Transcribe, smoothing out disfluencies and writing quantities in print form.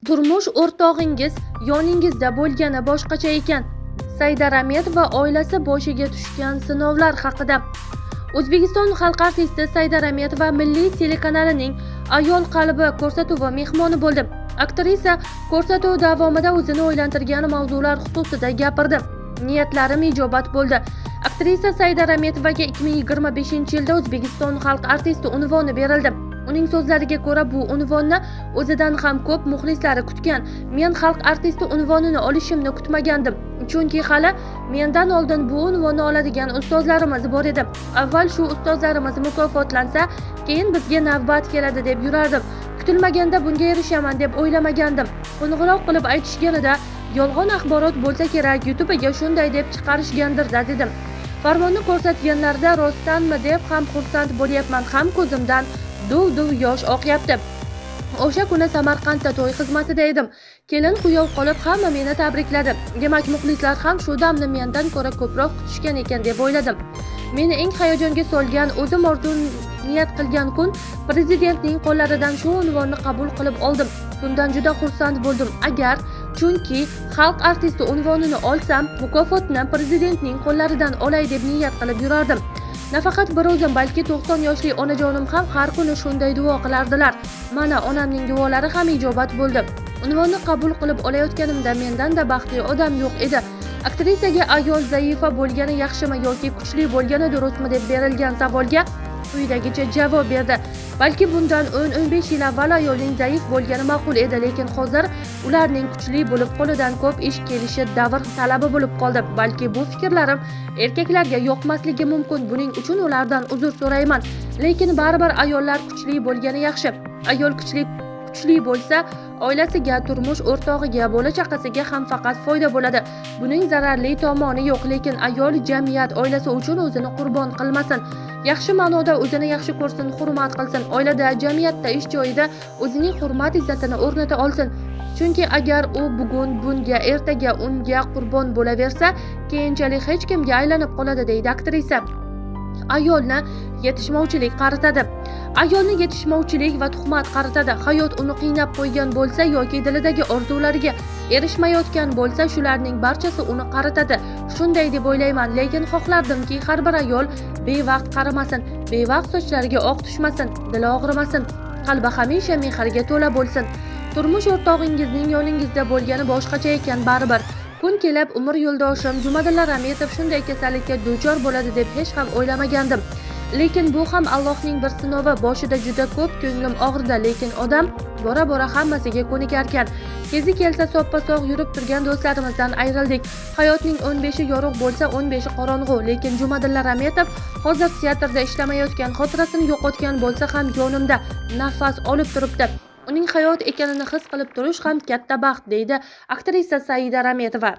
Turmush o'rtog'ingiz yoningizda bo'lgani boshqacha ekan. Saida Rametova oilasi boshiga tushgan sinovlar haqida. O'zbekiston xalq artisti Saida Rametova Milliy telekanalining Ayol qalbi ko'rsatuvi mehmoni bo'ldi. Aktrisa ko'rsatuv davomida o'zini o'ylantirgan mavzular xususida gapirdi. Niyatlarim ijobat bo'ldi. Aktrisa Saida Rametovaga 2025-yilda O'zbekiston xalq artisti unvoni berildi. Uning so'zlariga ko'ra, bu unvonni o'zidan ham ko'p muxlislari kutgan. Men xalq artisti unvonini olishimni kutmagandim. Chunki hali mendan oldin bu unvonni oladigan ustozlarimiz bor edi. Avval shu ustozlarimiz mukofotlansa, keyin bizga navbat keladi deb yurardim. Kutilmaganda bunga erishaman deb o'ylamagandim. Qo'ng'iroq qilib aytishganida, yolg'on axborot bo'lsa kerak, YouTube'ga shunday deb chiqarishgandir-da dedim. Farmonni ko'rsatganlarida rostdanmi deb ham xursand bo'lyapman, ham ko'zimdan duv yosh oqyapti. O'sha kuni Samarqandda to'y xizmatida edim. Kelin kuyov qolib hamma meni tabrikladi. Demak, muxlislar ham shu damni mendan ko'ra ko'proq kutishgan ekan deb o'yladim. Meni eng hayajonga solgan, o'zim orzu niyat qilgan kun prezidentning qo'llaridan shu unvonni qabul qilib oldim. Bundan juda xursand bo'ldim. Chunki xalq artisti unvonini olsam, mukofotni prezidentning qo'llaridan olay deb niyat qilib yurardim. Nafaqat bir o'zim, balki 90 yoshli onajonim ham har kuni shunday duo qilardilar. Mana onamning duolari ham ijobat bo'ldi. Unvonni qabul qilib olayotganimda mendan-da baxtli odam yo'q edi. Aktrisaga ayol zaifa bo'lgani yaxshimi yoki kuchli bo'lgani durustmi deb berilgan savolga quyidagicha javob berdi. Balki bundan 10-15 yil avval ayolning zaif bo'lgani ma'qul edi, lekin hozir ularning kuchli bo'lib qo'lidan ko'p ish kelishi davr talabi bo'lib qoldi. Balki bu fikrlarim erkaklarga yoqmasligi mumkin. Buning uchun ulardan uzr so'rayman. Lekin baribir ayollar kuchli bo'lgani yaxshi. Ayol kuchli bo'lsa, oilasiga, turmush o'rtog'iga, bola chaqasiga ham faqat foyda bo'ladi. Buning zararli tomoni yo'q, lekin ayol jamiyat, oilasi uchun o'zini qurbon qilmasin. Yaxshi ma'noda o'zini yaxshi ko'rsin, hurmat qilsin. Oilada, jamiyatda, ish joyida o'zining hurmat izzatini o'rnata olsin. Chunki agar u bugun bunga, ertaga unga qurbon bo'laversa, keyinchalik hech kimga aylanib qoladi, deydi aktrisa. Ayolni yetishmovchilik qaritadi. Ayolni yetishmovchilik va tuhmat qaritadi. Hayot uni qiynab qo'ygan bo'lsa yoki dilidagi orzulariga erishmayotgan bo'lsa, shularning barchasi uni qaritadi. Shunday deb o'ylayman, lekin xohlardimki har bir ayol bevaqt qarimasin, bevaqt sochlariga oq tushmasin, dili og'rimasin, qalbi hamisha mehrga to'la bo'lsin. Turmush o'rtog'ingizning yoningizda bo'lgani boshqacha ekan baribir. Kun kelib umr yo'ldoshim Jumadilla Rametov shunday kasallikka duchor bo'ladi deb hech ham o'ylamagandim. Lekin bu ham Allohning bir sinovi. Boshida juda ko'p ko'nglim og'ridi, lekin odam bora hammasiga ko'nikarkan. Kezi kelsa soppa-sog' yurib turgan do'stlarimizdan ayrildik. Hayotning 15i yorug' bo'lsa, 15i qorong'u. Lekin Jumadilla Rametov hozir teatrda ishlamayotgan, xotirasini yo'qotgan bo'lsa ham yonimda nafas olib turibdi. Uning hayot ekanini his qilib turish ham katta baxt, deydi aktrisa Saida Rametova.